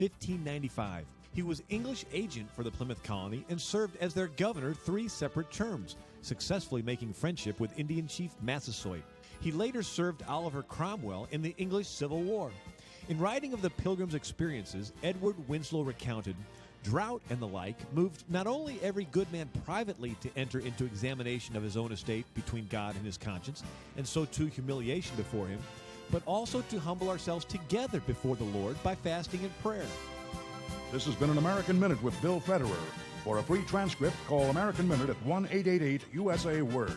1595. He was English agent for the Plymouth colony and served as their governor 3 separate terms, successfully making friendship with Indian chief Massasoit. He later served Oliver Cromwell in the English Civil War. In writing of the Pilgrim's experiences, Edward Winslow recounted, "Drought and the like moved not only every good man privately to enter into examination of his own estate between God and his conscience, and so to humiliation before him, but also to humble ourselves together before the Lord by fasting and prayer." This has been an American Minute with Bill Federer. For a free transcript, call American Minute at 1-888-USA-WORD.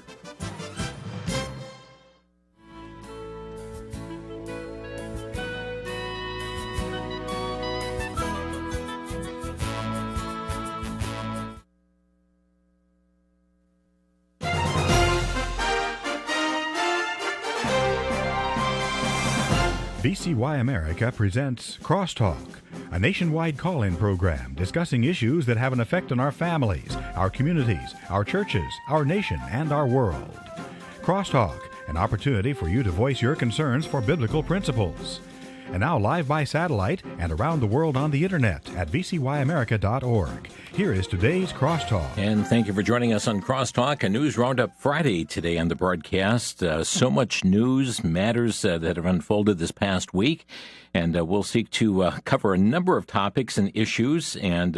VCY America presents Crosstalk, a nationwide call-in program discussing issues that have an effect on our families, our communities, our churches, our nation, and our world. Crosstalk, an opportunity for you to voice your concerns for biblical principles. And now live by satellite and around the world on the internet at vcyamerica.org. Here is today's Crosstalk. And thank you for joining us on Crosstalk, a news roundup Friday today on the broadcast. So much news matters that have unfolded this past week, and we'll seek to cover a number of topics and issues, and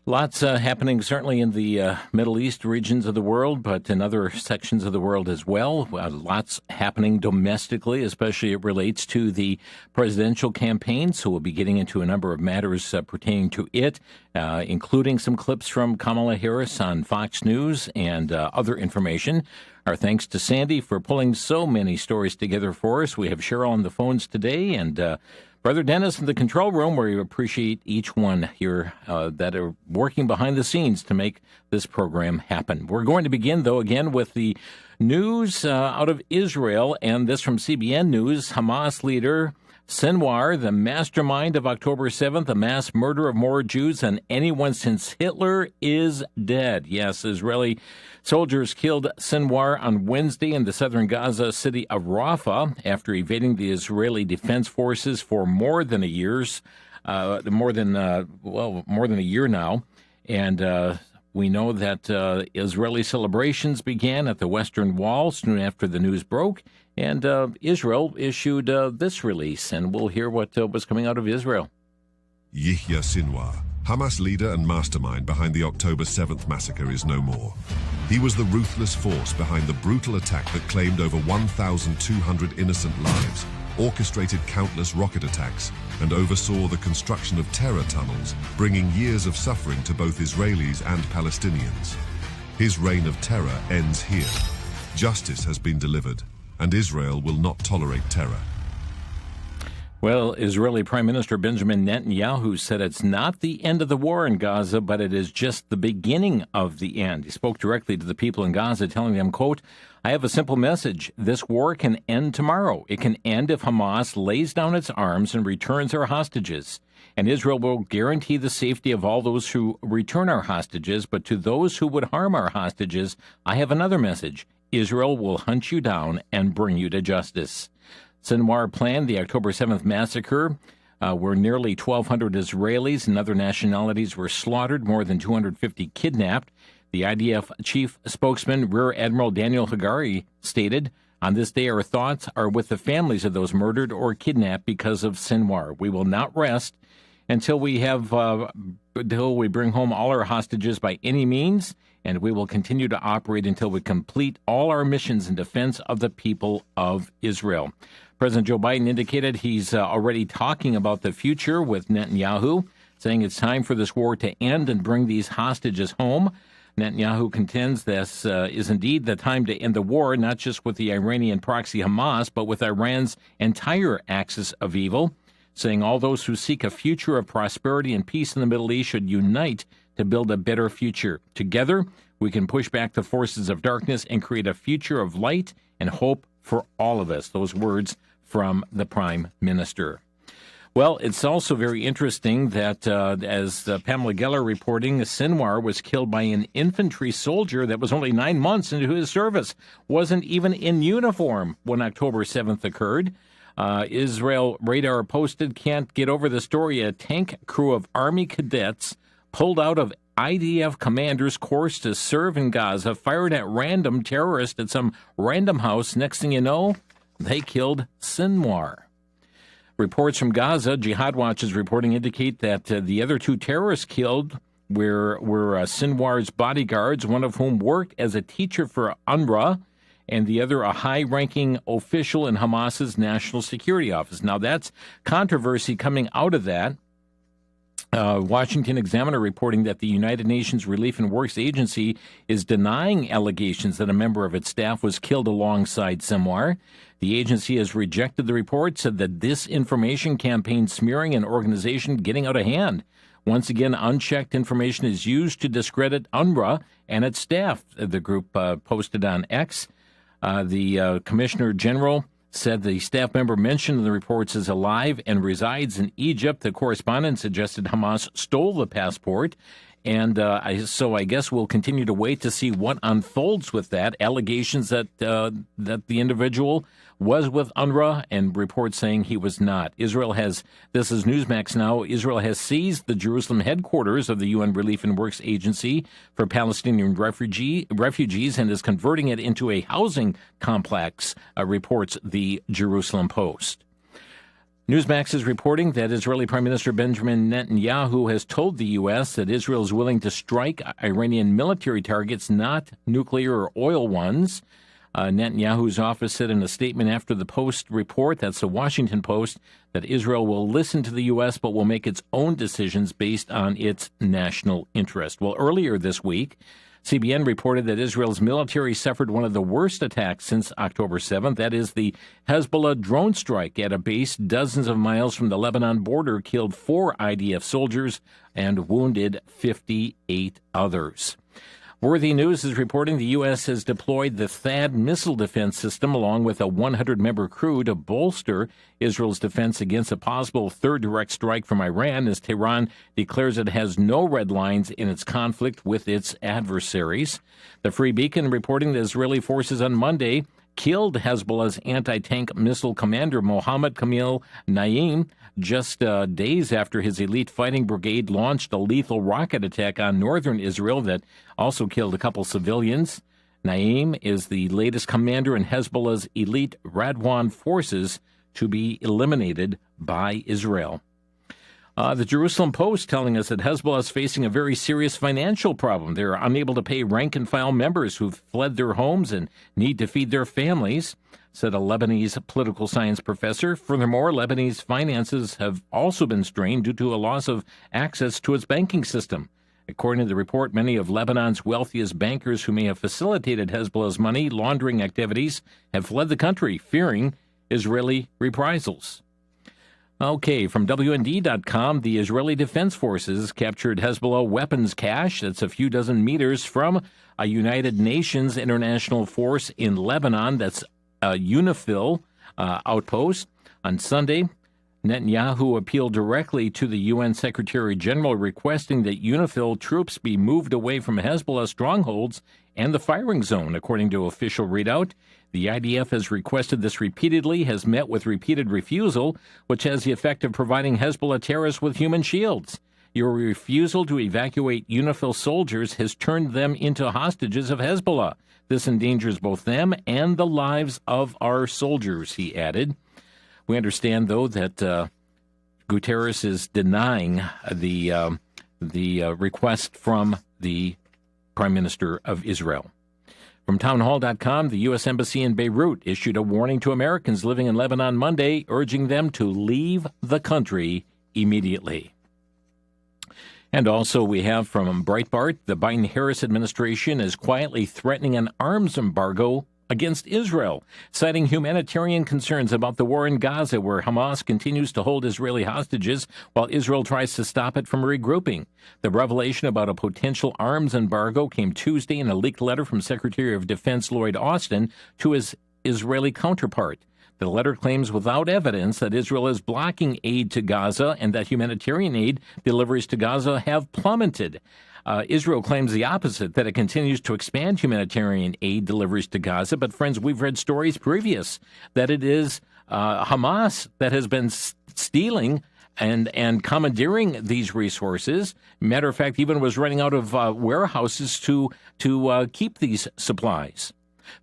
lots happening certainly in the Middle East regions of the world, but in other sections of the world as well. Lots happening domestically, especially it relates to the presidential campaign. So we'll be getting into a number of matters pertaining to it, including some clips from Kamala Harris on Fox News and other information. Our thanks to Sandy for pulling so many stories together for us. We have Cheryl on the phones today, and Brother Dennis in the control room, where we appreciate each one here that are working behind the scenes to make this program happen. We're going to begin, though, again with the news out of Israel, and this from CBN News. Hamas leader Sinwar, the mastermind of October 7th, a mass murder of more Jews than anyone since Hitler, is dead. Yes, Israeli soldiers killed Sinwar on Wednesday in the southern Gaza city of Rafah after evading the Israeli Defense Forces for more than a year now. And we know that Israeli celebrations began at the Western Wall soon after the news broke. And Israel issued this release, and we'll hear what was coming out of Israel. Yihya Sinwar, Hamas leader and mastermind behind the October 7th massacre, is no more. He was the ruthless force behind the brutal attack that claimed over 1,200 innocent lives, orchestrated countless rocket attacks, and oversaw the construction of terror tunnels, bringing years of suffering to both Israelis and Palestinians. His reign of terror ends here. Justice has been delivered, and Israel will not tolerate terror. Well, Israeli Prime Minister Benjamin Netanyahu said it's not the end of the war in Gaza, but it is just the beginning of the end. He spoke directly to the people in Gaza, telling them, quote, "I have a simple message. This war can end tomorrow. It can end if Hamas lays down its arms and returns our hostages. And Israel will guarantee the safety of all those who return our hostages. But to those who would harm our hostages, I have another message. Israel will hunt you down and bring you to justice." Sinwar planned the October 7th massacre, where nearly 1,200 Israelis and other nationalities were slaughtered, more than 250 kidnapped. The IDF chief spokesman, Rear Admiral Daniel Hagari, stated, "On this day, our thoughts are with the families of those murdered or kidnapped because of Sinwar. We will not rest until we bring home all our hostages by any means, and we will continue to operate until we complete all our missions in defense of the people of Israel." President Joe Biden indicated he's already talking about the future with Netanyahu, saying it's time for this war to end and bring these hostages home. Netanyahu contends this is indeed the time to end the war, not just with the Iranian proxy Hamas, but with Iran's entire axis of evil, saying all those who seek a future of prosperity and peace in the Middle East should unite to build a better future. Together, we can push back the forces of darkness and create a future of light and hope for all of us. Those words from the Prime Minister. Well, it's also very interesting that, as Pamela Geller reporting, Sinwar was killed by an infantry soldier that was only 9 months into his service, wasn't even in uniform when October 7th occurred. Israel radar posted, can't get over the story. A tank crew of Army cadets pulled out of IDF commander's course to serve in Gaza, fired at random terrorists at some random house. Next thing you know, they killed Sinwar. Reports from Gaza, Jihad Watch is reporting, indicate that the other two terrorists killed were Sinwar's bodyguards, one of whom worked as a teacher for UNRWA, and the other a high-ranking official in Hamas's National Security Office. Now, that's controversy coming out of that. Washington Examiner reporting that the United Nations Relief and Works Agency is denying allegations that a member of its staff was killed alongside Sinwar. The agency has rejected the report, said that disinformation campaign smearing an organization getting out of hand. Once again, unchecked information is used to discredit UNRWA and its staff, the group posted on X. The Commissioner General said the staff member mentioned in the reports is alive and resides in Egypt. The correspondent suggested Hamas stole the passport. And so I guess we'll continue to wait to see what unfolds with that. Allegations that the individual was with UNRWA and reports saying he was not. Israel has, this is Newsmax now, Israel has seized the Jerusalem headquarters of the UN Relief and Works Agency for Palestinian refugees and is converting it into a housing complex, reports the Jerusalem Post. Newsmax is reporting that Israeli Prime Minister Benjamin Netanyahu has told the U.S. that Israel is willing to strike Iranian military targets, not nuclear or oil ones. Netanyahu's office said in a statement after the Post report, that's the Washington Post, that Israel will listen to the U.S. but will make its own decisions based on its national interest. Well, earlier this week, CBN reported that Israel's military suffered one of the worst attacks since October 7th. That is, the Hezbollah drone strike at a base dozens of miles from the Lebanon border killed 4 IDF soldiers and wounded 58 others. Worthy News is reporting the U.S. has deployed the THAAD missile defense system along with a 100-member crew to bolster Israel's defense against a possible third direct strike from Iran as Tehran declares it has no red lines in its conflict with its adversaries. The Free Beacon reporting that Israeli forces on Monday killed Hezbollah's anti-tank missile commander Mohammed Kamil Naim just days after his elite fighting brigade launched a lethal rocket attack on northern Israel that also killed a couple civilians. Naim is the latest commander in Hezbollah's elite Radwan forces to be eliminated by Israel. The Jerusalem Post telling us that Hezbollah is facing a very serious financial problem. They're unable to pay rank-and-file members who've fled their homes and need to feed their families, said a Lebanese political science professor. Furthermore, Lebanese finances have also been strained due to a loss of access to its banking system. According to the report, many of Lebanon's wealthiest bankers who may have facilitated Hezbollah's money laundering activities have fled the country, fearing Israeli reprisals. Okay, from WND.com, the Israeli Defense Forces captured Hezbollah weapons cache that's a few dozen meters from a United Nations international force in Lebanon. That's a UNIFIL outpost. On Sunday, Netanyahu appealed directly to the UN Secretary General requesting that UNIFIL troops be moved away from Hezbollah strongholds and the firing zone, according to official readout. The IDF has requested this repeatedly, has met with repeated refusal, which has the effect of providing Hezbollah terrorists with human shields. Your refusal to evacuate UNIFIL soldiers has turned them into hostages of Hezbollah. This endangers both them and the lives of our soldiers, he added. We understand, though, that Guterres is denying the request from the Prime Minister of Israel. From townhall.com, the U.S. Embassy in Beirut issued a warning to Americans living in Lebanon Monday, urging them to leave the country immediately. And also we have from Breitbart, the Biden-Harris administration is quietly threatening an arms embargo against Israel, citing humanitarian concerns about the war in Gaza, where Hamas continues to hold Israeli hostages while Israel tries to stop it from regrouping. The revelation about a potential arms embargo came Tuesday in a leaked letter from Secretary of Defense Lloyd Austin to his Israeli counterpart. The letter claims without evidence that Israel is blocking aid to Gaza and that humanitarian aid deliveries to Gaza have plummeted. Israel claims the opposite, that it continues to expand humanitarian aid deliveries to Gaza. But, friends, we've read stories previous that it is Hamas that has been stealing and commandeering these resources. Matter of fact, even was running out of warehouses to keep these supplies.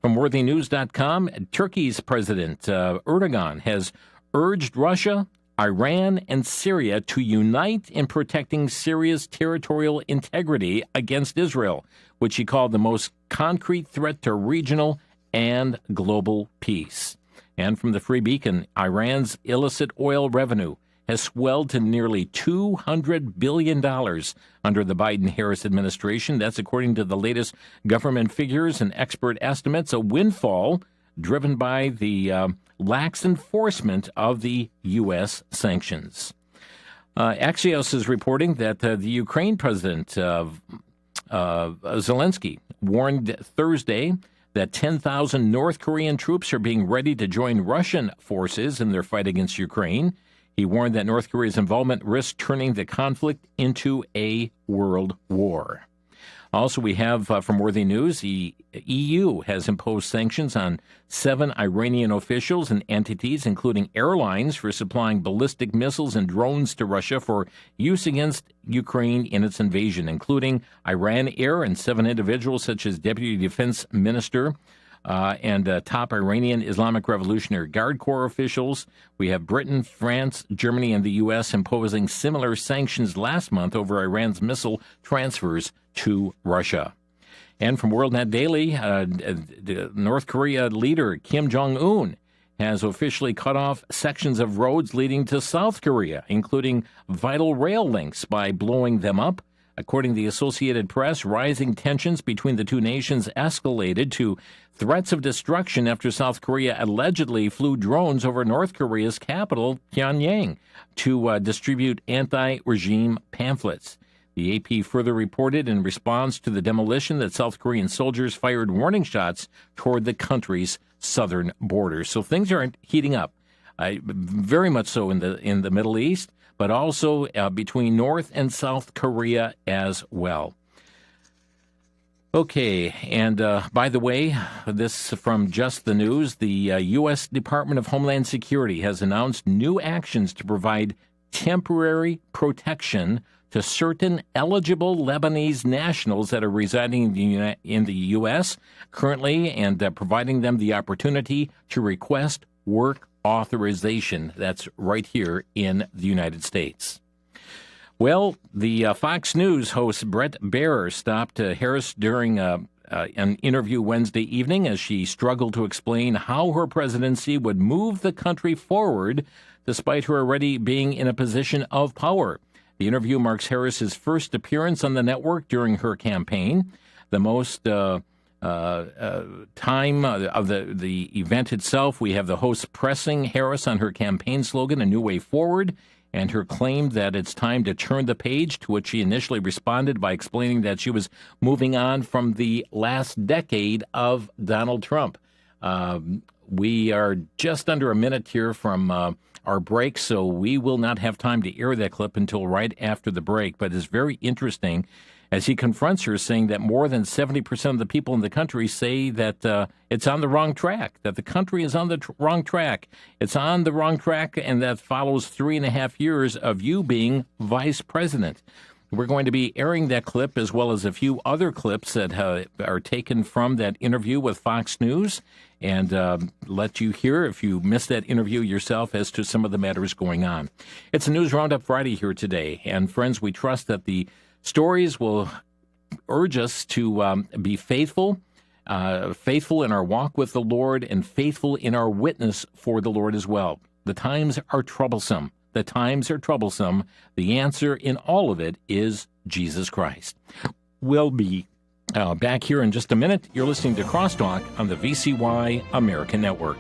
From worthynews.com, Turkey's President Erdogan has urged Russia, Iran, and Syria to unite in protecting Syria's territorial integrity against Israel, which he called the most concrete threat to regional and global peace. And from the Free Beacon, Iran's illicit oil revenue has swelled to nearly $200 billion under the Biden-Harris administration. That's according to the latest government figures and expert estimates, a windfall driven by the lax enforcement of the U.S. sanctions. Axios is reporting that the Ukraine President Zelensky warned Thursday that 10,000 North Korean troops are being ready to join Russian forces in their fight against Ukraine. He warned that North Korea's involvement risks turning the conflict into a world war. Also, we have from Worthy News, the EU has imposed sanctions on 7 Iranian officials and entities, including airlines, for supplying ballistic missiles and drones to Russia for use against Ukraine in its invasion, including Iran Air and 7 individuals such as Deputy Defense Minister and top Iranian Islamic Revolutionary Guard Corps officials. We have Britain, France, Germany, and the U.S. imposing similar sanctions last month over Iran's missile transfers to Russia. And from WorldNet Daily, the North Korea leader Kim Jong-un has officially cut off sections of roads leading to South Korea, including vital rail links, by blowing them up. According to the Associated Press, rising tensions between the two nations escalated to threats of destruction after South Korea allegedly flew drones over North Korea's capital, Pyongyang, to distribute anti-regime pamphlets. The AP further reported in response to the demolition that South Korean soldiers fired warning shots toward the country's southern border. So things are heating up, very much so in the Middle East, but also between North and South Korea as well. Okay, and by the way, this from Just the News, the U.S. Department of Homeland Security has announced new actions to provide temporary protection to certain eligible Lebanese nationals that are residing in the U.S. currently, and providing them the opportunity to request work authorization. That's right here in the United States. Well, the Fox News host Bret Baier stopped Harris during an interview Wednesday evening as she struggled to explain how her presidency would move the country forward despite her already being in a position of power. The interview marks Harris's first appearance on the network during her campaign. The most time of the event itself, we have the host pressing Harris on her campaign slogan, A New Way Forward, and her claim that it's time to turn the page, to which she initially responded by explaining that she was moving on from the last decade of Donald Trump. We are just under a minute here from our break, so we will not have time to air that clip until right after the break. But it's very interesting as he confronts her, saying that more than 70% of the people in the country say that it's on the wrong track, that the country is on the wrong track. It's on the wrong track, and that follows 3.5 years of you being vice president. We're going to be airing that clip as well as a few other clips that are taken from that interview with Fox News, and let you hear, if you missed that interview yourself, as to some of the matters going on. It's a News Roundup Friday here today, and friends, we trust that the stories will urge us to be faithful in our walk with the Lord, and faithful in our witness for the Lord as well. The times are troublesome. The times are troublesome. The answer in all of it is Jesus Christ. We'll be back here in just a minute. You're listening to Crosstalk on the VCY America Network.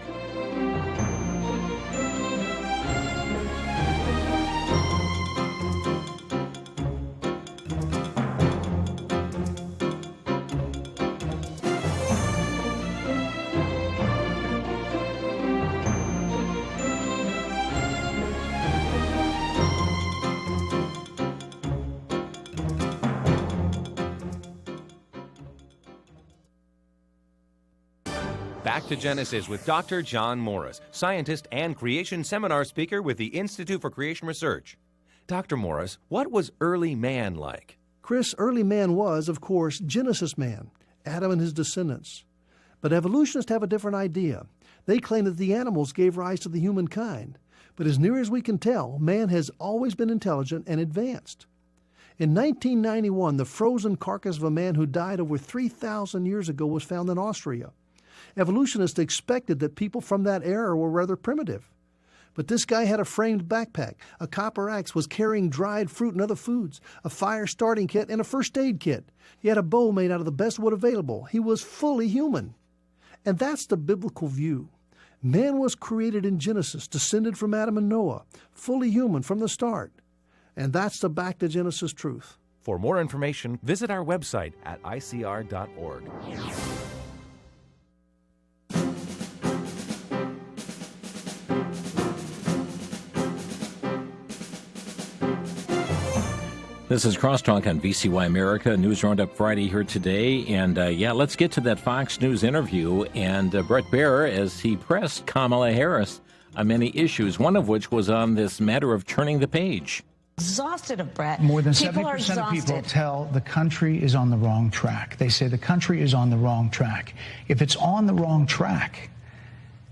Back to Genesis with Dr. John Morris, scientist and creation seminar speaker with the Institute for Creation Research. Dr. Morris, what was early man like? Chris, early man was, of course, Genesis man, Adam and his descendants. But evolutionists have a different idea. They claim that the animals gave rise to the humankind. But as near as we can tell, man has always been intelligent and advanced. In 1991, the frozen carcass of a man who died over 3,000 years ago was found in Austria. Evolutionists expected that people from that era were rather primitive. But this guy had a framed backpack, a copper axe, was carrying dried fruit and other foods, a fire starting kit, and a first aid kit. He had a bow made out of the best wood available. He was fully human. And that's the biblical view. Man was created in Genesis, descended from Adam and Noah, fully human from the start. And that's the back to Genesis truth. For more information, visit our website at icr.org. This is Crosstalk on VCY America, News Roundup Friday here today. And let's get to that Fox News interview. And Bret Baier, as he pressed Kamala Harris on many issues, one of which was on this matter of turning the page. Exhausted of Bret. More than 70% of people tell the country is on the wrong track. They say the country is on the wrong track. If it's on the wrong track,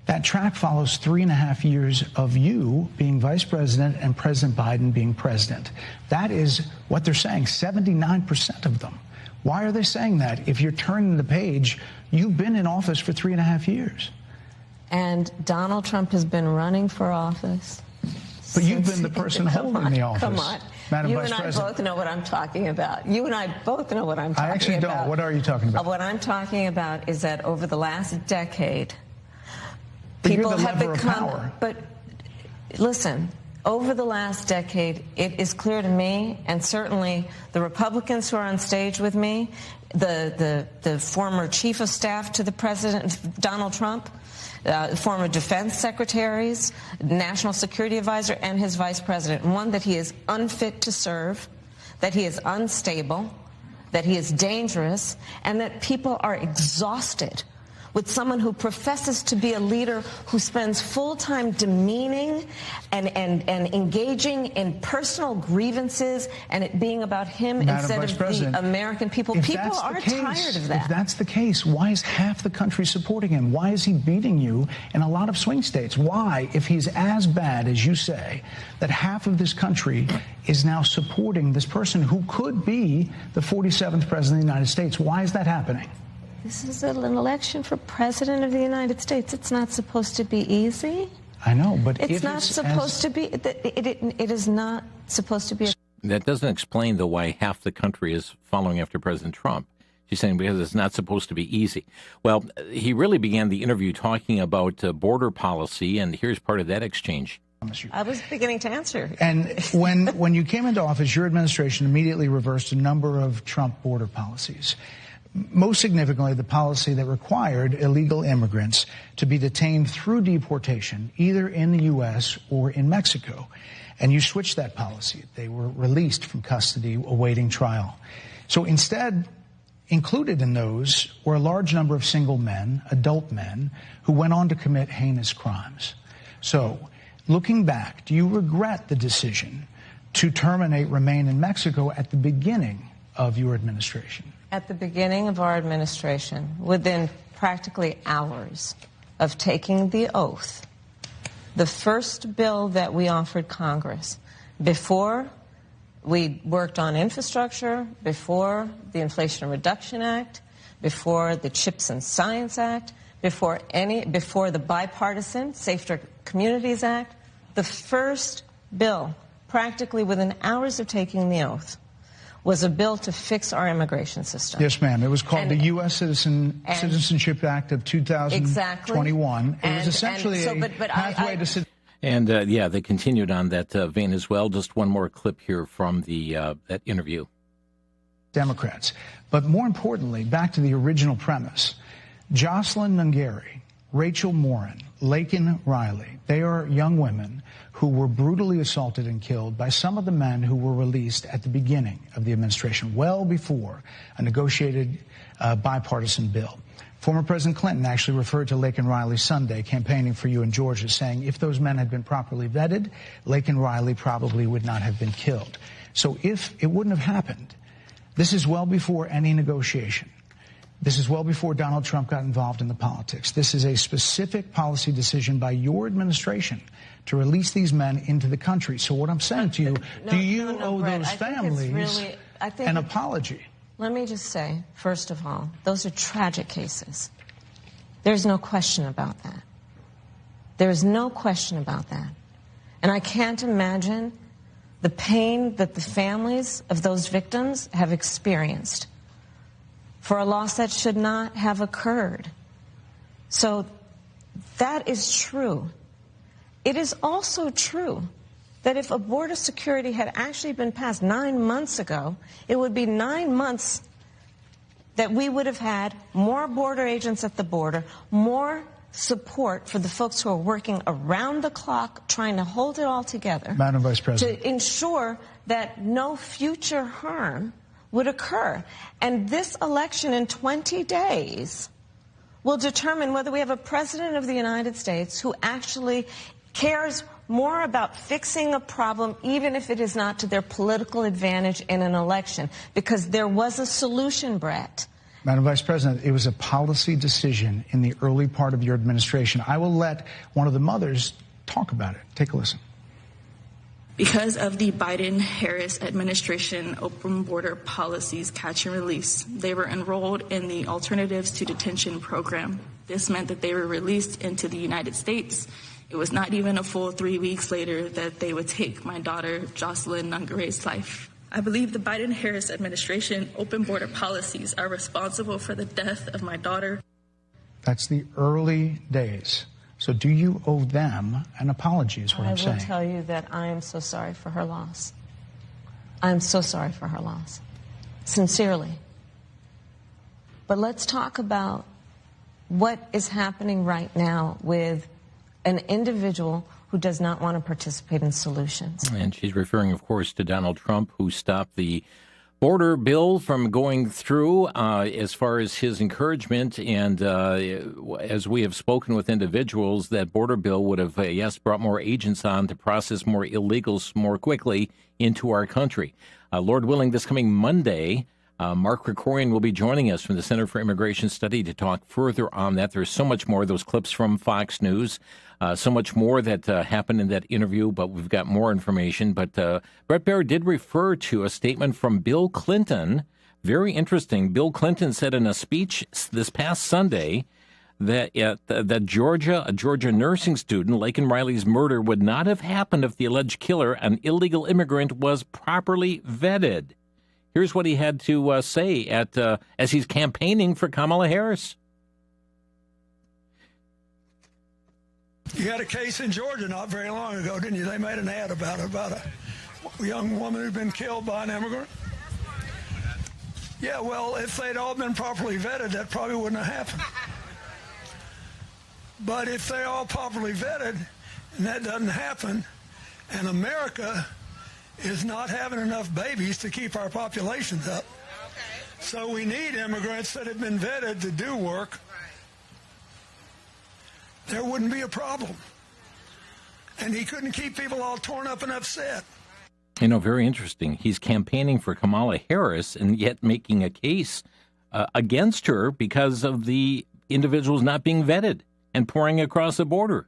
that track follows 3.5 years of you being vice president and President Biden being president. That is what they're saying, 79% of them. Why are they saying that? If you're turning the page, you've been in office for 3.5 years. And Donald Trump has been running for office. But you've been the person holding the office. Come on. Madam You Vice and I President. both know what I'm talking about. You and I both know what I'm talking about. I actually don't. What are you talking about? What I'm talking about is that over the last decade, But people you're the have lever of become. power. But listen, over the last decade, it is clear to me, and certainly the Republicans who are on stage with me, the former chief of staff to the president, Donald Trump, former defense secretaries, national security advisor, and his vice president. One, that he is unfit to serve, that he is unstable, that he is dangerous, and that people are exhausted with someone who professes to be a leader who spends full time demeaning and engaging in personal grievances and it being about him instead of the American people. People are tired of that. If that's the case, why is half the country supporting him? Why is he beating you in a lot of swing states? Why, if he's as bad as you say, that half of this country is now supporting this person who could be the 47th president of the United States? Why is that happening? This is an election for president of the United States. It's not supposed to be easy. I know, but it's not supposed to be. It is not supposed to be. That doesn't explain, though, why half the country is following after President Trump. She's saying because it's not supposed to be easy. Well, he really began the interview talking about border policy, and here's part of that exchange. I was beginning to answer. And when you came into office, your administration immediately reversed a number of Trump border policies. Most significantly, the policy that required illegal immigrants to be detained through deportation, either in the U.S. or in Mexico. And you switched that policy. They were released from custody awaiting trial. So instead, included in those were a large number of single men, adult men, who went on to commit heinous crimes. So, looking back, do you regret the decision to terminate Remain in Mexico at the beginning of your administration? At the beginning of our administration, within practically hours of taking the oath, the first bill that we offered Congress, before we worked on infrastructure, before the Inflation Reduction Act, before the Chips and Science Act, before the bipartisan Safer Communities Act, the first bill, practically within hours of taking the oath, was a bill to fix our immigration system. Yes, ma'am. It was called the U.S. Citizenship Act of 2021. Exactly. It was essentially a pathway to citizenship. And, they continued on that vein as well. Just one more clip here from that interview. Democrats. But more importantly, back to the original premise, Jocelyn Nungari, Rachel Morin, Laken Riley. They are young women who were brutally assaulted and killed by some of the men who were released at the beginning of the administration, well before a negotiated bipartisan bill. Former President Clinton actually referred to Laken Riley Sunday, campaigning for you in Georgia, saying if those men had been properly vetted, Laken Riley probably would not have been killed. So if it wouldn't have happened, this is well before any negotiation. This is well before Donald Trump got involved in the politics. This is a specific policy decision by your administration to release these men into the country. So what I'm saying to you, do you owe those families an apology? Let me just say, first of all, those are tragic cases. There's no question about that. There's no question about that. And I can't imagine the pain that the families of those victims have experienced for a loss that should not have occurred. So that is true. It is also true that if a border security had actually been passed 9 months ago, it would be 9 months that we would have had more border agents at the border, more support for the folks who are working around the clock trying to hold it all together. Madam Vice President. To ensure that no future harm would occur. And this election in 20 days will determine whether we have a president of the United States who actually cares more about fixing a problem, even if it is not to their political advantage in an election, because there was a solution, Brett. Madam Vice President, it was a policy decision in the early part of your administration. I will let one of the mothers talk about it. Take a listen. Because of the Biden-Harris administration open border policies catch and release, they were enrolled in the Alternatives to Detention program. This meant that they were released into the United States. It was not even a full 3 weeks later that they would take my daughter, Jocelyn Nungare's life. I believe the Biden-Harris administration open border policies are responsible for the death of my daughter. That's the early days. So do you owe them an apology is what I'm saying. I will tell you that I am so sorry for her loss. I am so sorry for her loss. Sincerely. But let's talk about what is happening right now with an individual who does not want to participate in solutions. And she's referring, of course, to Donald Trump, who stopped the border bill from going through as far as his encouragement. And as we have spoken with individuals, that border bill would have, yes, brought more agents on to process more illegals more quickly into our country. Lord willing, this coming Monday, Mark Krikorian will be joining us from the Center for Immigration Study to talk further on that. There's so much more, those clips from Fox News, so much more that happened in that interview, but we've got more information. But Brett Baer did refer to a statement from Bill Clinton. Very interesting. Bill Clinton said in a speech this past Sunday that a Georgia nursing student, Laken Riley's murder would not have happened if the alleged killer, an illegal immigrant, was properly vetted. Here's what he had to say as he's campaigning for Kamala Harris. You had a case in Georgia not very long ago, didn't you? They made an ad about a young woman who'd been killed by an immigrant. Yeah, well, if they'd all been properly vetted, that probably wouldn't have happened. But if they're all properly vetted, and that doesn't happen, and America is not having enough babies to keep our populations up. So we need immigrants that have been vetted to do work. There wouldn't be a problem. And he couldn't keep people all torn up and upset. You know, very interesting. He's campaigning for Kamala Harris and yet making a case against her because of the individuals not being vetted and pouring across the border.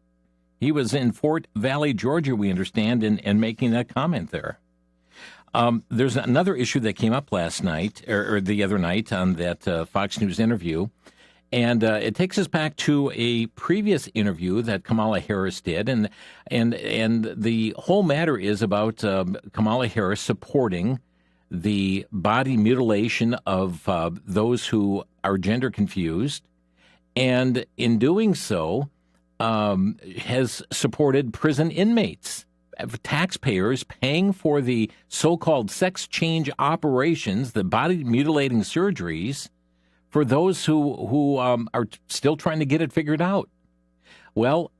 He was in Fort Valley, Georgia, we understand, and making that comment there. There's another issue that came up last night, or the other night, on that Fox News interview, and it takes us back to a previous interview that Kamala Harris did, and the whole matter is about Kamala Harris supporting the body mutilation of those who are gender confused, and in doing so, has supported prison inmates, taxpayers paying for the so-called sex change operations, the body mutilating surgeries, for those who are still trying to get it figured out. Well,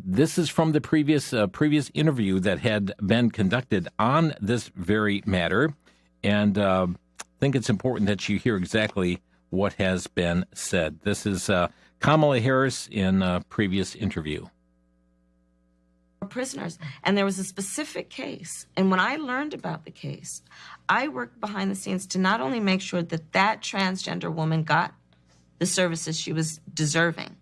this is from the previous interview that had been conducted on this very matter, and I think it's important that you hear exactly what has been said. This is Kamala Harris in a previous interview. Prisoners, and there was a specific case, and when I learned about the case, I worked behind the scenes to not only make sure that that transgender woman got the services she was deserving.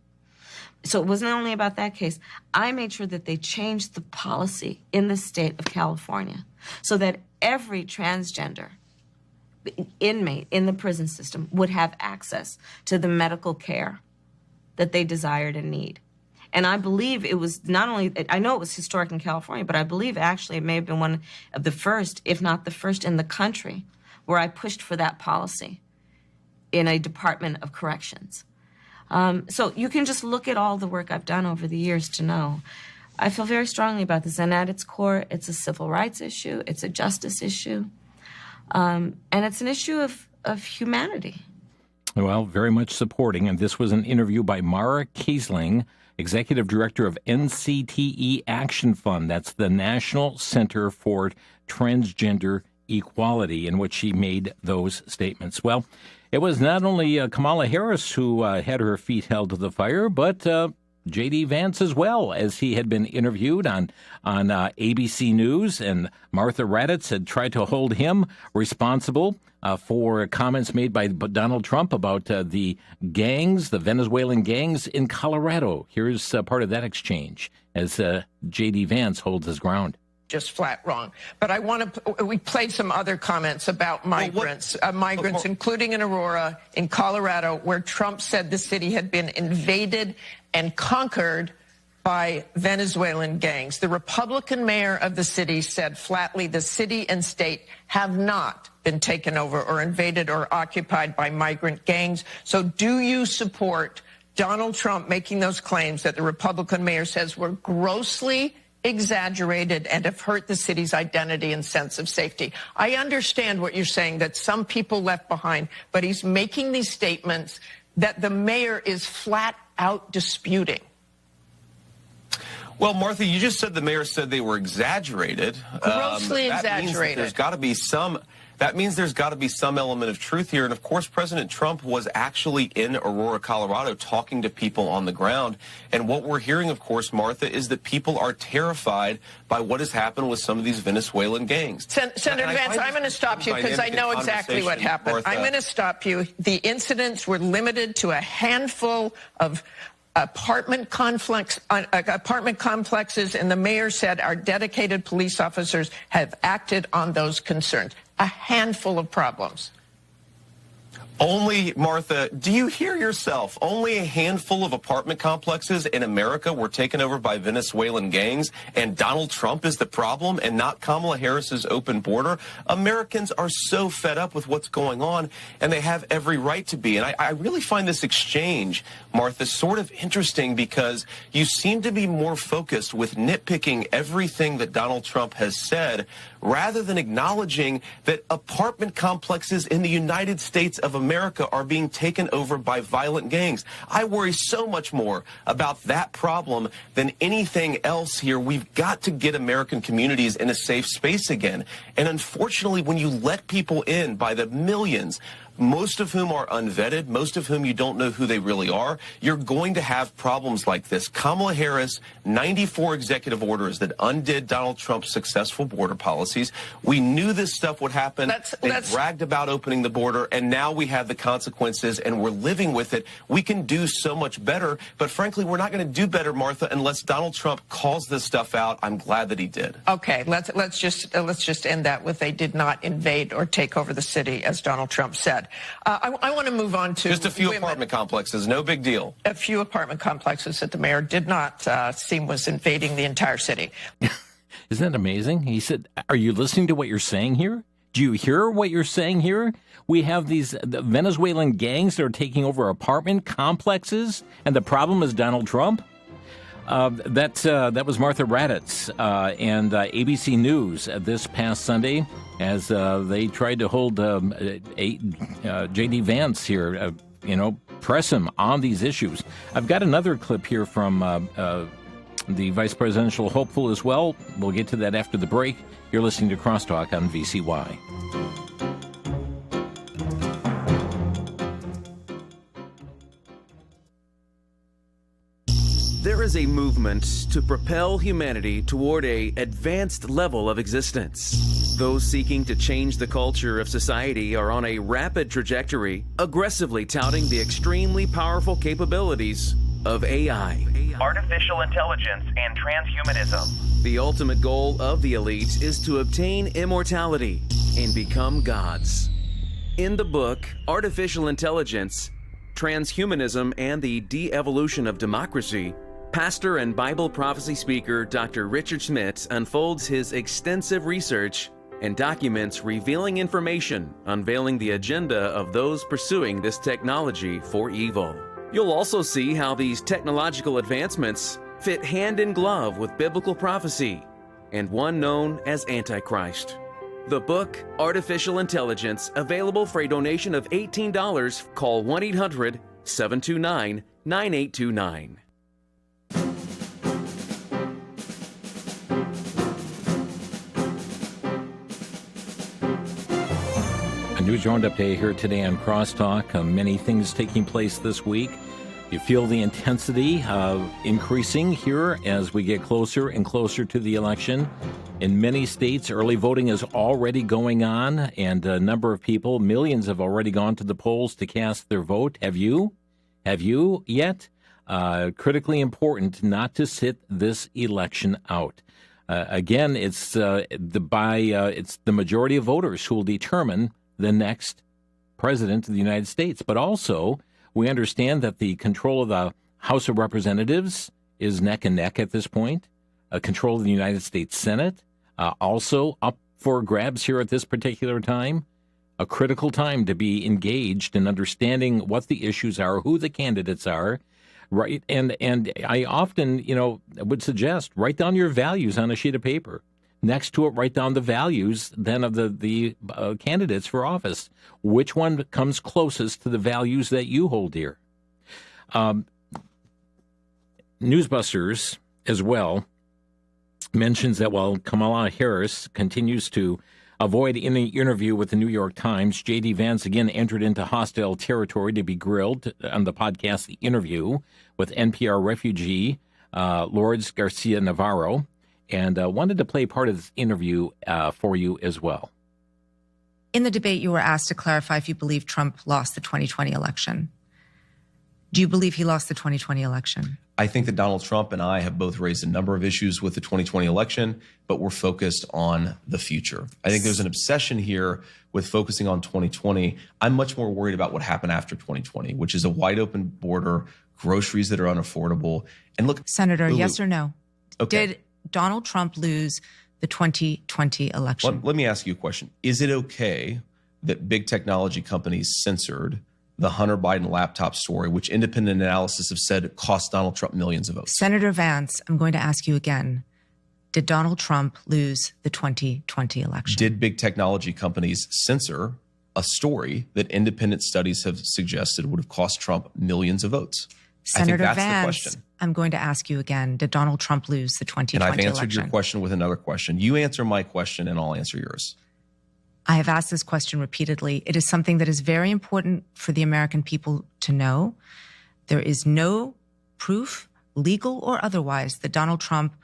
So it wasn't only about that case. I made sure that they changed the policy in the state of California so that every transgender inmate in the prison system would have access to the medical care that they desired and need. And I believe it was not only, I know it was historic in California, but I believe actually it may have been one of the first, if not the first in the country, where I pushed for that policy in a Department of Corrections. So you can just look at all the work I've done over the years to know. I feel very strongly about this, and at its core, it's a civil rights issue, it's a justice issue, and it's an issue of humanity. Well, very much supporting, and this was an interview by Mara Kiesling, Executive Director of NCTE Action Fund. That's the National Center for Transgender Equality, in which she made those statements. Well, it was not only Kamala Harris who had her feet held to the fire, but J.D. Vance as well, as he had been interviewed on ABC News, and Martha Raddatz had tried to hold him responsible for comments made by Donald Trump about the gangs, the Venezuelan gangs in Colorado. Here's part of that exchange as J.D. Vance holds his ground. Just flat wrong. But I want to, we played some other comments about migrants, including in Aurora, in Colorado, where Trump said the city had been invaded and conquered by Venezuelan gangs. The Republican mayor of the city said flatly the city and state have not been taken over or invaded or occupied by migrant gangs. So do you support Donald Trump making those claims that the Republican mayor says were grossly exaggerated and have hurt the city's identity and sense of safety? I understand what you're saying, that some people left behind, but he's making these statements that the mayor is flat out disputing. Well, Martha, you just said the mayor said they were exaggerated. Grossly exaggerated. There's got to be some. That means there's got to be some element of truth here. And, of course, President Trump was actually in Aurora, Colorado, talking to people on the ground. And what we're hearing, of course, Martha, is that people are terrified by what has happened with some of these Venezuelan gangs. Senator Vance, I'm going to stop you because I know exactly what happened. Martha. I'm going to stop you. The incidents were limited to a handful of apartment complexes, and the mayor said our dedicated police officers have acted on those concerns. A handful of problems. Only, Martha, do you hear yourself? Only a handful of apartment complexes in America were taken over by Venezuelan gangs, and Donald Trump is the problem and not Kamala Harris's open border? Americans are so fed up with what's going on, and they have every right to be. And I really find this exchange, Martha, sort of interesting because you seem to be more focused with nitpicking everything that Donald Trump has said rather than acknowledging that apartment complexes in the United States of America are being taken over by violent gangs. I worry so much more about that problem than anything else here. We've got to get American communities in a safe space again. And unfortunately, when you let people in by the millions, most of whom are unvetted, most of whom you don't know who they really are, you're going to have problems like this. Kamala Harris, 94 executive orders that undid Donald Trump's successful border policies. We knew this stuff would happen. They bragged about opening the border, and now we have the consequences, and we're living with it. We can do so much better, but frankly, we're not going to do better, Martha, unless Donald Trump calls this stuff out. I'm glad that he did. Okay, let's just end that with they did not invade or take over the city, as Donald Trump said. I want to move on to just a few apartment complexes, no big deal. A few apartment complexes that the mayor did not seem was invading the entire city. Isn't that amazing? He said, are you listening to what you're saying here? Do you hear what you're saying here? We have these Venezuelan gangs that are taking over apartment complexes, and the problem is Donald Trump? That was Martha Raddatz and ABC News this past Sunday as they tried to hold J.D. Vance here, press him on these issues. I've got another clip here from the vice presidential hopeful as well. We'll get to that after the break. You're listening to Crosstalk on VCY. There is a movement to propel humanity toward an advanced level of existence. Those seeking to change the culture of society are on a rapid trajectory, aggressively touting the extremely powerful capabilities of AI. Artificial intelligence and transhumanism. The ultimate goal of the elite is to obtain immortality and become gods. In the book, Artificial Intelligence, Transhumanism and the De-Evolution of Democracy, pastor and Bible prophecy speaker Dr. Richard Schmidt unfolds his extensive research and documents revealing information unveiling the agenda of those pursuing this technology for evil. You'll also see how these technological advancements fit hand in glove with biblical prophecy and one known as Antichrist. The book, Artificial Intelligence, available for a donation of $18. Call 1-800-729-9829. A news roundup day here today on Crosstalk. Many things taking place this week. You feel the intensity increasing here as we get closer and closer to the election. In many states, early voting is already going on, and a number of people, millions, have already gone to the polls to cast their vote. Have you? Have you yet? Critically important not to sit this election out. Again, it's the majority of voters who will determine the next president of the United States. But also, we understand that the control of the House of Representatives is neck and neck at this point. Control of the United States Senate also up for grabs here at this particular time. A critical time to be engaged in understanding what the issues are, who the candidates are, right? And I often, would suggest write down your values on a sheet of paper. Next to it, write down the values then of the candidates for office. Which one comes closest to the values that you hold dear? Newsbusters as well mentions that while Kamala Harris continues to avoid any interview with the New York Times, J.D. Vance again entered into hostile territory to be grilled on the podcast The Interview with NPR refugee Lourdes Garcia Navarro, and wanted to play part of this interview for you as well. In the debate, you were asked to clarify if you believe Trump lost the 2020 election. Do you believe he lost the 2020 election? I think that Donald Trump and I have both raised a number of issues with the 2020 election, but we're focused on the future. I think there's an obsession here with focusing on 2020. I'm much more worried about what happened after 2020, which is a wide open border, groceries that are unaffordable. And look, Senator, yes or no? Okay. Did Donald Trump lose the 2020 election? Let me ask you a question. Is it okay that big technology companies censored the Hunter Biden laptop story, which independent analysis have said cost Donald Trump millions of votes? Senator Vance, I'm going to ask you again. Did Donald Trump lose the 2020 election? Did big technology companies censor a story that independent studies have suggested would have cost Trump millions of votes? Senator I think that's Vance, the question. I'm going to ask you again. Did Donald Trump lose the 2020 election? And I've answered your question with another question. You answer my question and I'll answer yours. I have asked this question repeatedly. It is something that is very important for the American people to know. There is no proof, legal or otherwise, that Donald Trump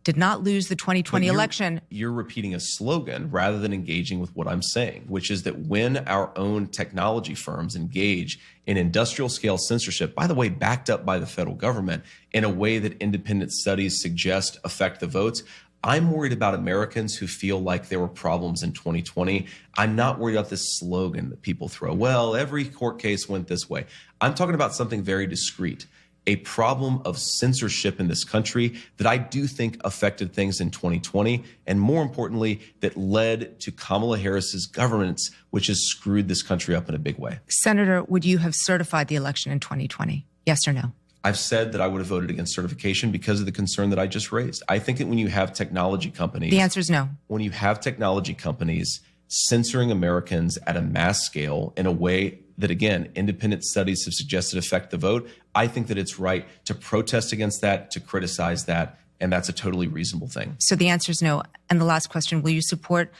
did not lose the 2020 election. You're repeating a slogan rather than engaging with what I'm saying, which is that when our own technology firms engage in industrial scale censorship, by the way, backed up by the federal government, in a way that independent studies suggest affect the votes, I'm worried about Americans who feel like there were problems in 2020. I'm not worried about this slogan that people throw. Well, every court case went this way. I'm talking about something very discrete, a problem of censorship in this country that I do think affected things in 2020, and more importantly, that led to Kamala Harris's governance, which has screwed this country up in a big way. Senator, would you have certified the election in 2020? Yes or no? I've said that I would have voted against certification because of the concern that I just raised. I think that when you have technology companies... The answer is no. When you have technology companies censoring Americans at a mass scale in a way that, again, independent studies have suggested affect the vote. I think that it's right to protest against that, to criticize that, and that's a totally reasonable thing. So the answer is no. And the last question, will you support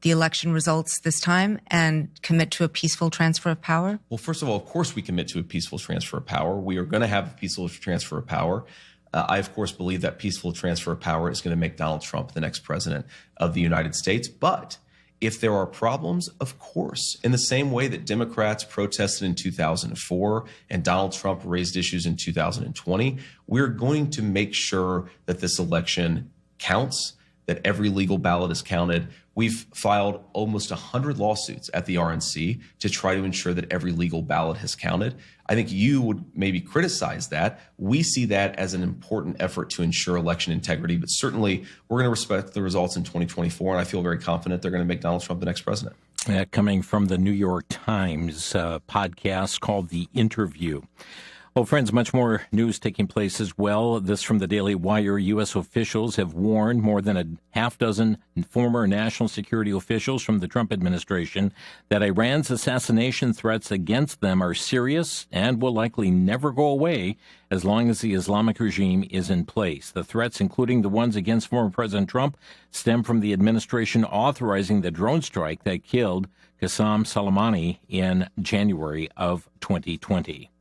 the election results this time and commit to a peaceful transfer of power? Well, first of all, of course, we commit to a peaceful transfer of power. We are going to have a peaceful transfer of power. I, of course, believe that peaceful transfer of power is going to make Donald Trump the next president of the United States. But if there are problems, of course, in the same way that Democrats protested in 2004 and Donald Trump raised issues in 2020, we're going to make sure that this election counts, that every legal ballot is counted. We've filed almost 100 lawsuits at the RNC to try to ensure that every legal ballot has counted. I think you would maybe criticize that. We see that as an important effort to ensure election integrity, but certainly we're going to respect the results in 2024, and I feel very confident they're going to make Donald Trump the next president. Coming from the New York Times podcast called The Interview. Well, friends, much more news taking place as well. This from the Daily Wire. U.S. officials have warned more than a half dozen former national security officials from the Trump administration that Iran's assassination threats against them are serious and will likely never go away as long as the Islamic regime is in place. The threats, including the ones against former President Trump, stem from the administration authorizing the drone strike that killed Qasem Soleimani in January of 2020.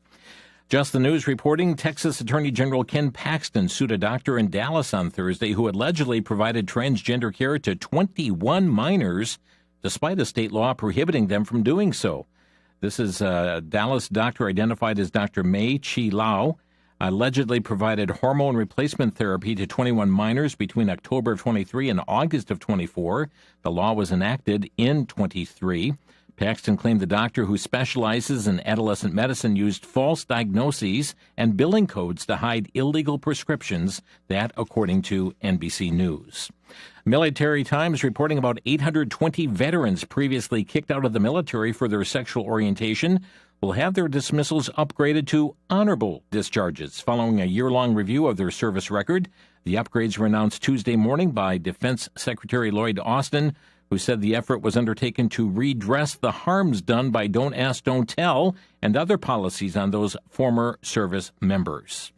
Just the News reporting, Texas Attorney General Ken Paxton sued a doctor in Dallas on Thursday who allegedly provided transgender care to 21 minors, despite a state law prohibiting them from doing so. This is a Dallas doctor identified as Dr. Mei Chi Lau, allegedly provided hormone replacement therapy to 21 minors between October of 23 and August of 24. The law was enacted in 23. Paxton claimed the doctor, who specializes in adolescent medicine, used false diagnoses and billing codes to hide illegal prescriptions. That, according to NBC News. Military Times reporting about 820 veterans previously kicked out of the military for their sexual orientation will have their dismissals upgraded to honorable discharges following a year-long review of their service record. The upgrades were announced Tuesday morning by Defense Secretary Lloyd Austin, who said the effort was undertaken to redress the harms done by Don't Ask, Don't Tell and other policies on those former service members.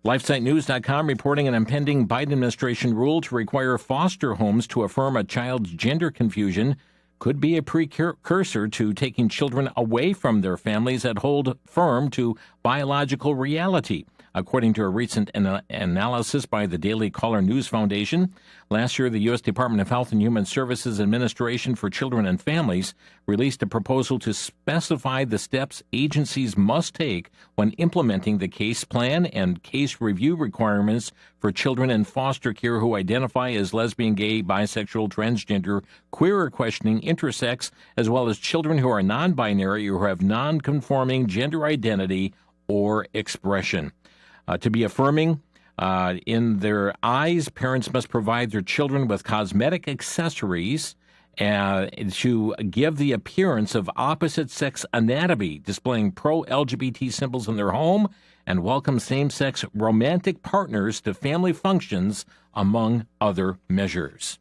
LifeSiteNews.com reporting an impending Biden administration rule to require foster homes to affirm a child's gender confusion could be a precursor to taking children away from their families that hold firm to biological reality. According to a recent analysis by the Daily Caller News Foundation, last year the U.S. Department of Health and Human Services Administration for Children and Families released a proposal to specify the steps agencies must take when implementing the case plan and case review requirements for children in foster care who identify as lesbian, gay, bisexual, transgender, queer or questioning, intersex, as well as children who are non-binary or who have non-conforming gender identity or expression. To be affirming in their eyes, parents must provide their children with cosmetic accessories to give the appearance of opposite-sex anatomy, displaying pro-LGBT symbols in their home, and welcome same-sex romantic partners to family functions, among other measures.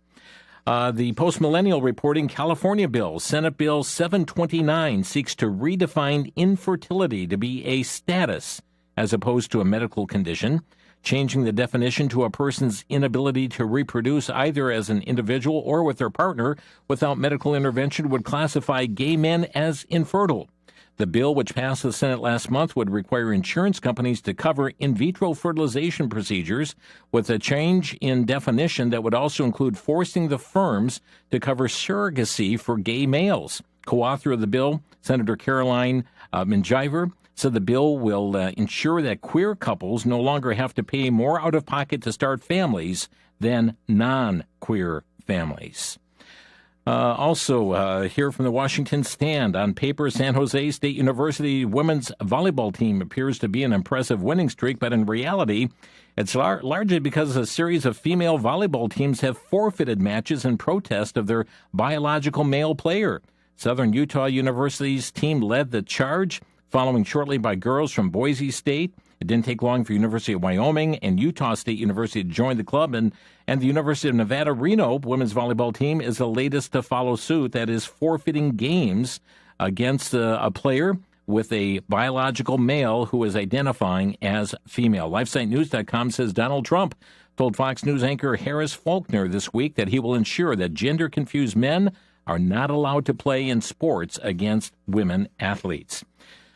The Post-Millennial reporting California bill, Senate Bill 729, seeks to redefine infertility to be a status as opposed to a medical condition, changing the definition to a person's inability to reproduce either as an individual or with their partner without medical intervention would classify gay men as infertile. The bill, which passed the Senate last month, would require insurance companies to cover in vitro fertilization procedures, with a change in definition that would also include forcing the firms to cover surrogacy for gay males. Co-author of the bill, Senator Caroline Minjiver, said the bill will ensure that queer couples no longer have to pay more out of pocket to start families than non-queer families. Also, here from the Washington Stand, on paper, San Jose State University women's volleyball team appears to be an impressive winning streak, but in reality, it's largely because a series of female volleyball teams have forfeited matches in protest of their biological male player. Southern Utah University's team led the charge, following shortly by girls from Boise State It didn't take long for University of Wyoming and Utah State University to join the club, and the University of Nevada Reno women's volleyball team is the latest to follow suit. That is forfeiting games against a player with a biological male who is identifying as female. LifeSiteNews.com says Donald Trump told Fox News anchor Harris Faulkner this week that he will ensure that gender-confused men are not allowed to play in sports against women athletes.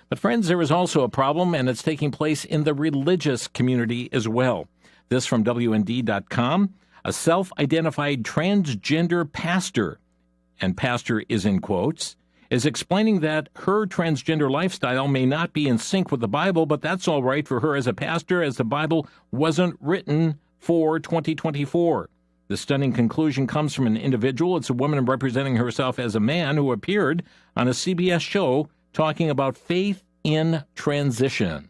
But friends, there is also a problem, and it's taking place in the religious community as well. This from WND.com. A self-identified transgender pastor, and pastor is in quotes, is explaining that her transgender lifestyle may not be in sync with the Bible, but that's all right for her as a pastor, as the Bible wasn't written for 2024. The stunning conclusion comes from an individual. It's a woman representing herself as a man who appeared on a CBS show talking about faith in transition.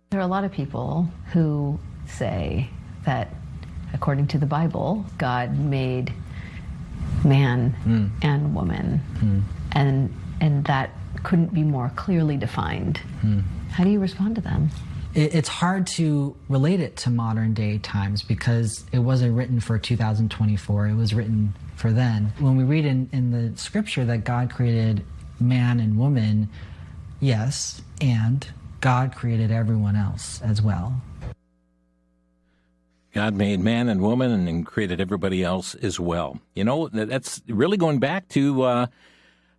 There are a lot of people who say that, according to the Bible, God made man and woman, and that couldn't be more clearly defined. How do you respond to them? It's hard to relate it to modern day times because it wasn't written for 2024. It was written for then. When we read in the scripture that God created man and woman, yes, and God created everyone else as well. God made man and woman and created everybody else as well. You know, that's really going back to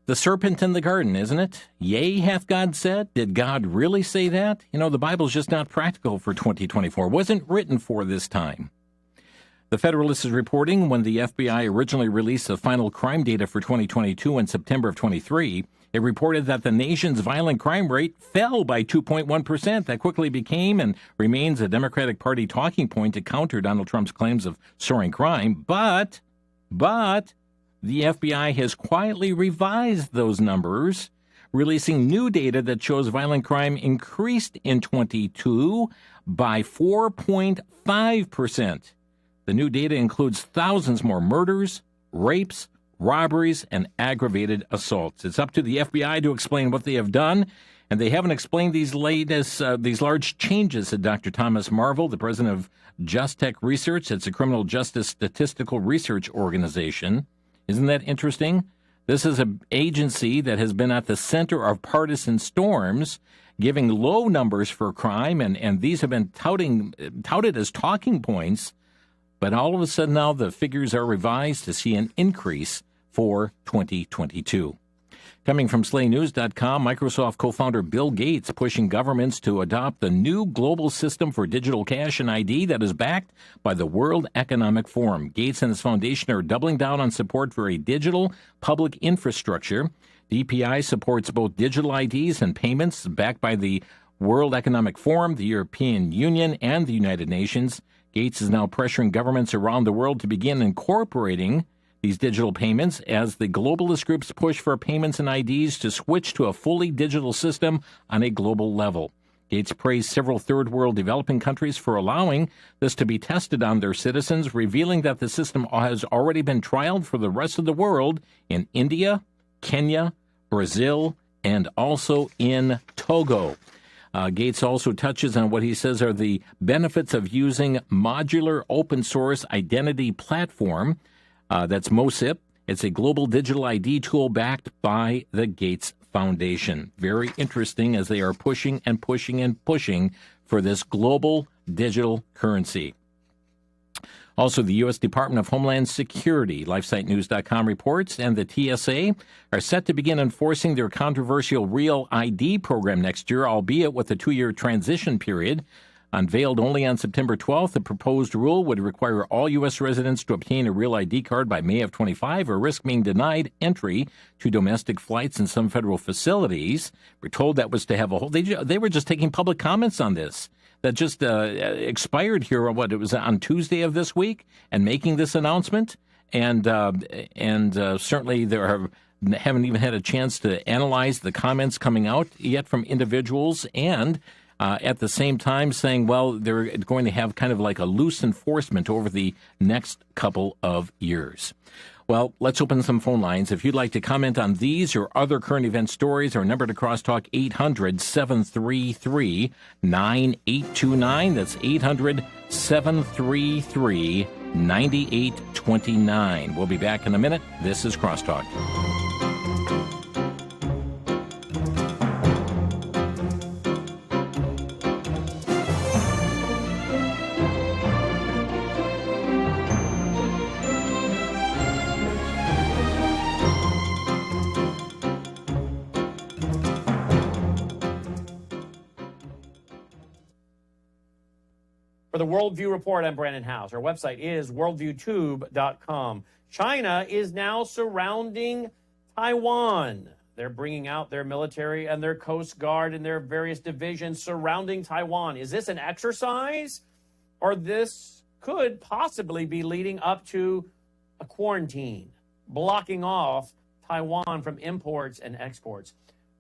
the serpent in the garden, isn't it? Yea, hath God said? Did God really say that? You know, the Bible's just not practical for 2024. It wasn't written for this time. The Federalist is reporting when the FBI originally released the final crime data for 2022 in September of 23, it reported that the nation's violent crime rate fell by 2.1%. That quickly became and remains a Democratic Party talking point to counter Donald Trump's claims of soaring crime. But the FBI has quietly revised those numbers, releasing new data that shows violent crime increased in 22 by 4.5%. The new data includes thousands more murders, rapes, robberies, and aggravated assaults. It's up to the FBI to explain what they have done, and they haven't explained these large changes, said Dr. Thomas Marvel, the president of Just Tech Research. It's a criminal justice statistical research organization. Isn't that interesting? This is an agency that has been at the center of partisan storms, giving low numbers for crime, and these have been touted as talking points. But all of a sudden now the figures are revised to see an increase for 2022. Coming from SlayNews.com, Microsoft co-founder Bill Gates pushing governments to adopt the new global system for digital cash and ID that is backed by the World Economic Forum. Gates and his foundation are doubling down on support for a digital public infrastructure. DPI supports both digital IDs and payments backed by the World Economic Forum, the European Union, and the United Nations. Gates is now pressuring governments around the world to begin incorporating these digital payments as the globalist groups push for payments and IDs to switch to a fully digital system on a global level. Gates praised several third world developing countries for allowing this to be tested on their citizens, revealing that the system has already been trialed for the rest of the world in India, Kenya, Brazil, and also in Togo. Gates also touches on what he says are the benefits of using modular open source identity platform. That's MOSIP. It's a global digital ID tool backed by the Gates Foundation. Very interesting as they are pushing and pushing and pushing for this global digital currency. Also, the U.S. Department of Homeland Security, LifeSiteNews.com reports, and the TSA are set to begin enforcing their controversial Real ID program next year, albeit with a 2-year transition period. Unveiled only on September 12th, the proposed rule would require all U.S. residents to obtain a Real ID card by May of 25 or risk being denied entry to domestic flights in some federal facilities. We're told that was to have a whole... They were just taking public comments on this. That just expired here, it was on Tuesday of this week, and making this announcement. And certainly haven't even had a chance to analyze the comments coming out yet from individuals, and at the same time saying, well, they're going to have kind of like a loose enforcement over the next couple of years. Well, let's open some phone lines. If you'd like to comment on these or other current event stories, our number to Crosstalk, 800-733-9829. That's 800-733-9829. We'll be back in a minute. This is Crosstalk. For the Worldview Report, I'm Brandon House. Our website is worldviewtube.com. China is now surrounding Taiwan. They're bringing out their military and their Coast Guard and their various divisions surrounding Taiwan. Is this an exercise? Or this could possibly be leading up to a quarantine, blocking off Taiwan from imports and exports.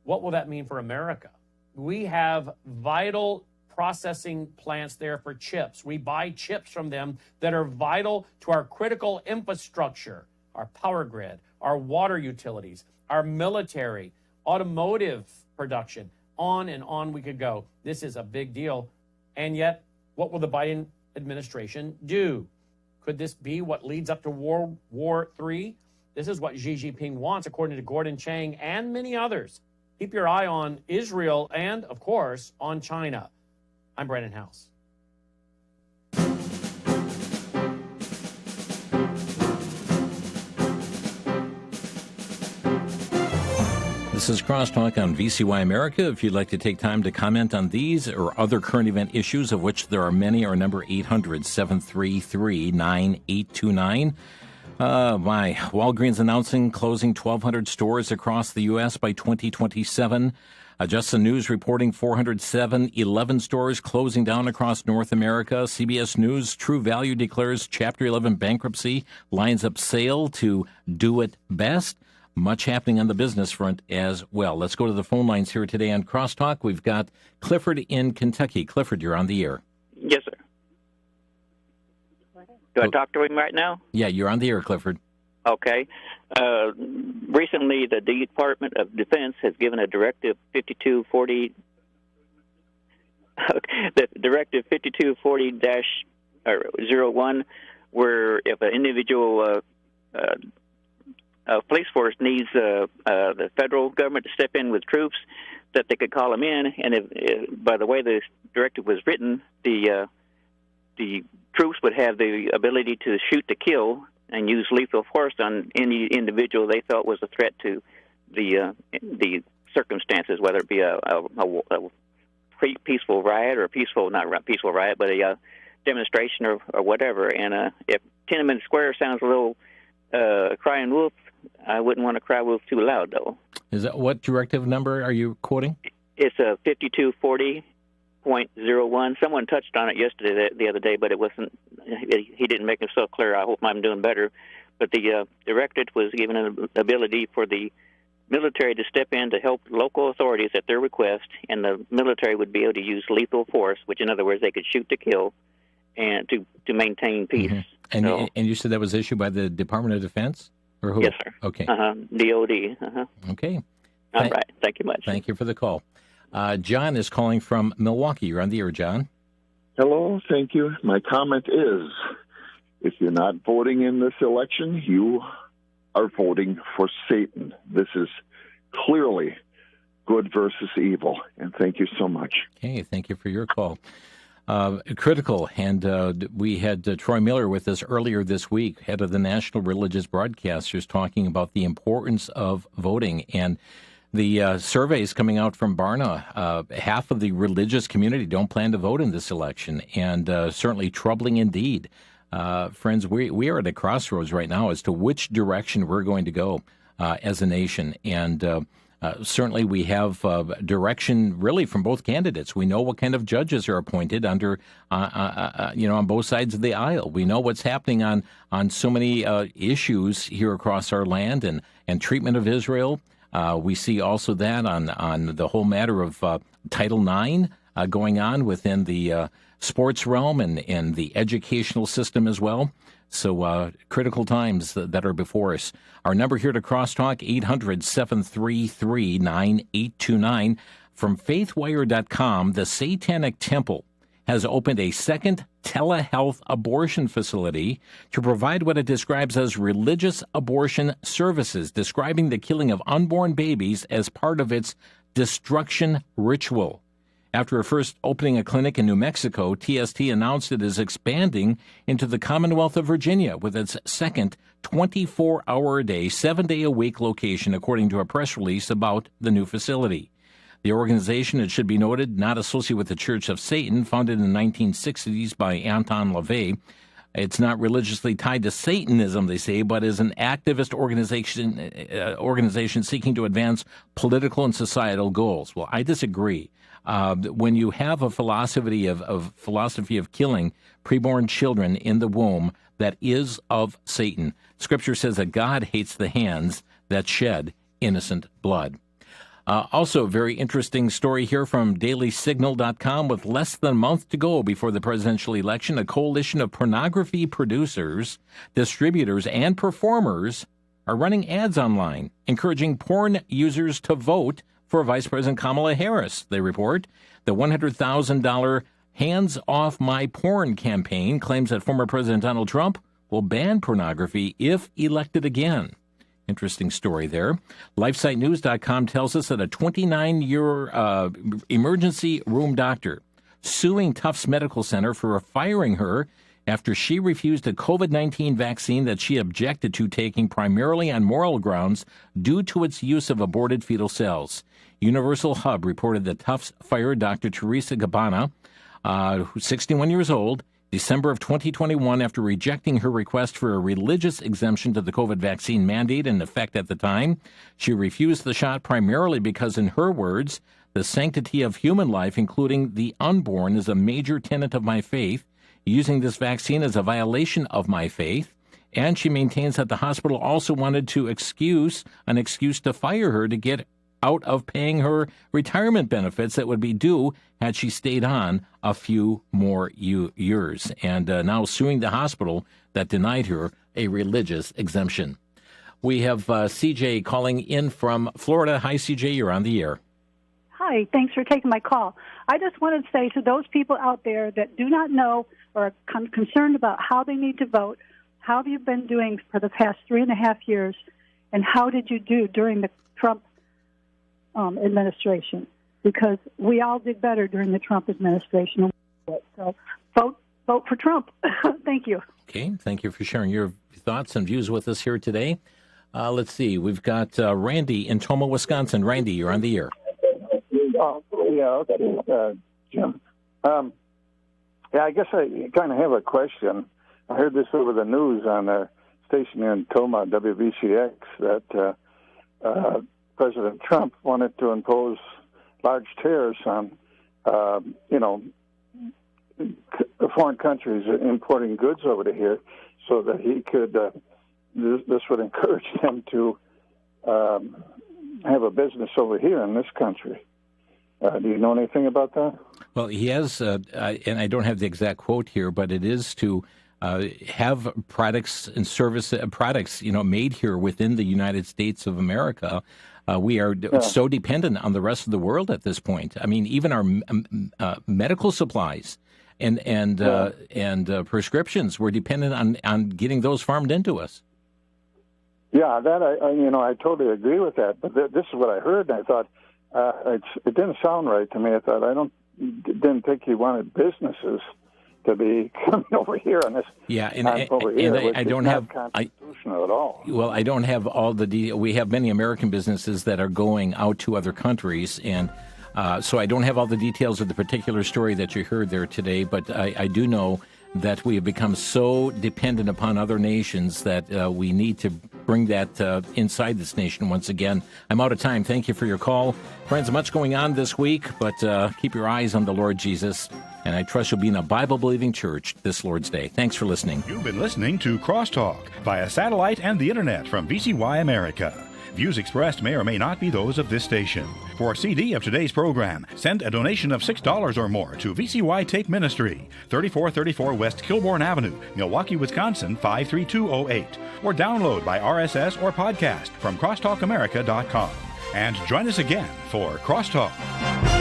What will that mean for America? We have vital processing plants there for chips. We buy chips from them that are vital to our critical infrastructure, our power grid, our water utilities, our military, automotive production, on and on we could go. This is a big deal. And yet, what will the Biden administration do? Could this be what leads up to World War III? This is what Xi Jinping wants, according to Gordon Chang and many others. Keep your eye on Israel and, of course, on China. I'm Brandon House. This is Crosstalk on VCY America. If you'd like to take time to comment on these or other current event issues, of which there are many, our number 800-733-9829. Walgreens announcing closing 1,200 stores across the U.S. by 2027. Just the News reporting 407 stores closing down across North America. CBS News, True Value declares Chapter 11 bankruptcy, lines up sale to do it best. Much happening on the business front as well. Let's go to the phone lines here today on Crosstalk. We've got Clifford in Kentucky. Clifford, you're on the air. Yes, sir. Do I talk to him right now? Yeah, you're on the air, Clifford. Okay. Recently, the Department of Defense has given a Directive 5240. The Directive 5240-01, where if an individual police force needs the federal government to step in with troops, that they could call them in. And if by the way the directive was written, the troops would have the ability to shoot to kill and use lethal force on any individual they thought was a threat to the circumstances, whether it be a peaceful riot or not peaceful riot, but a demonstration or whatever. And if Tiananmen Square sounds a little crying wolf, I wouldn't want to cry wolf too loud, though. Is that what directive number are you quoting? It's a 5240.01. Someone touched on it yesterday, the other day, but it wasn't. He didn't make himself clear. I hope I'm doing better. But the directive was given an ability for the military to step in to help local authorities at their request, and the military would be able to use lethal force, which in other words they could shoot to kill, and to maintain peace. Mm-hmm. And you said that was issued by the Department of Defense, or who? Yes, sir. Okay. DOD. Okay. All right. Thank you much. Thank you for the call. John is calling from Milwaukee. You're on the air, John. Hello, thank you. My comment is, if you're not voting in this election, you are voting for Satan. This is clearly good versus evil, and thank you so much. Okay, thank you for your call. Critical, and we had Troy Miller with us earlier this week, head of the National Religious Broadcasters, talking about the importance of voting. And the surveys coming out from Barna, half of the religious community don't plan to vote in this election, and certainly troubling indeed. Friends, we are at a crossroads right now as to which direction we're going to go as a nation. And certainly we have direction really from both candidates. We know what kind of judges are appointed under, on both sides of the aisle. We know what's happening on so many issues here across our land and treatment of Israel. We see also that on the whole matter of Title IX, going on within the sports realm and the educational system as well. So critical times that are before us. Our number here to Crosstalk, 800-733-9829. From faithwire.com, the Satanic Temple has opened a second telehealth abortion facility to provide what it describes as religious abortion services, describing the killing of unborn babies as part of its destruction ritual. After first opening a clinic in New Mexico, TST announced it is expanding into the Commonwealth of Virginia with its second 24-hour-a-day, 7-day-a-week location, according to a press release about the new facility. The organization, it should be noted, not associated with the Church of Satan, founded in the 1960s by Anton LaVey. It's not religiously tied to Satanism, they say, but is an activist organization seeking to advance political and societal goals. Well, I disagree. When you have a philosophy of killing preborn children in the womb that is of Satan, Scripture says that God hates the hands that shed innocent blood. Also, a very interesting story here from dailysignal.com. With less than a month to go before the presidential election, a coalition of pornography producers, distributors, and performers are running ads online, encouraging porn users to vote for Vice President Kamala Harris. They report the $100,000 Hands Off My Porn campaign claims that former President Donald Trump will ban pornography if elected again. Interesting story there. LifeSiteNews.com tells us that a 29-year emergency room doctor suing Tufts Medical Center for firing her after she refused a COVID-19 vaccine that she objected to taking primarily on moral grounds due to its use of aborted fetal cells. Universal Hub reported that Tufts fired Dr. Teresa Gabbana, who's 61 years old, December of 2021 after rejecting her request for a religious exemption to the COVID vaccine mandate in effect at the time. She refused the shot primarily because, in her words, the sanctity of human life, including the unborn, is a major tenet of my faith. Using this vaccine is a violation of my faith. And she maintains that the hospital also wanted to an excuse to fire her to get out of paying her retirement benefits that would be due had she stayed on a few more years, and now suing the hospital that denied her a religious exemption. We have CJ calling in from Florida. Hi, CJ, you're on the air. Hi, thanks for taking my call. I just wanted to say to those people out there that do not know or are concerned about how they need to vote, how have you been doing for the past 3.5 years, and how did you do during the Trump administration? Because we all did better during the Trump administration. So vote for Trump. Thank you. Okay, thank you for sharing your thoughts and views with us here today. Let's see, we've got Randy in Tomah, Wisconsin. Randy, you're on the air. Jim. I guess I kind of have a question. I heard this over the news on a station in Tomah, WVCX, that President Trump wanted to impose large tariffs on, foreign countries importing goods over to here, so that he could. This would encourage them to have a business over here in this country. Do you know anything about that? Well, he has, and I don't have the exact quote here, but it is to have products and products made here within the United States of America. We are so dependent on the rest of the world at this point. I mean, even our medical supplies and prescriptions, we're dependent on getting those farmed into us. Yeah, that I totally agree with that. But this is what I heard, and I thought it didn't sound right to me. I thought didn't think he wanted businesses to be coming over here on this. Yeah, and I don't have constitutional at all. Well, I don't have all the we have many American businesses that are going out to other countries, and so I don't have all the details of the particular story that you heard there today. But I do know that we have become so dependent upon other nations that we need to bring that inside this nation once again. I'm out of time. Thank you for your call. Friends, much going on this week, but keep your eyes on the Lord Jesus, and I trust you'll be in a Bible-believing church this Lord's Day. Thanks for listening. You've been listening to Crosstalk via satellite and the internet from VCY America. Views expressed may or may not be those of this station. For a CD of today's program, send a donation of $6 or more to VCY Tape Ministry, 3434 West Kilbourne Avenue, Milwaukee, Wisconsin 53208, or download by RSS or podcast from crosstalkamerica.com. And join us again for Crosstalk.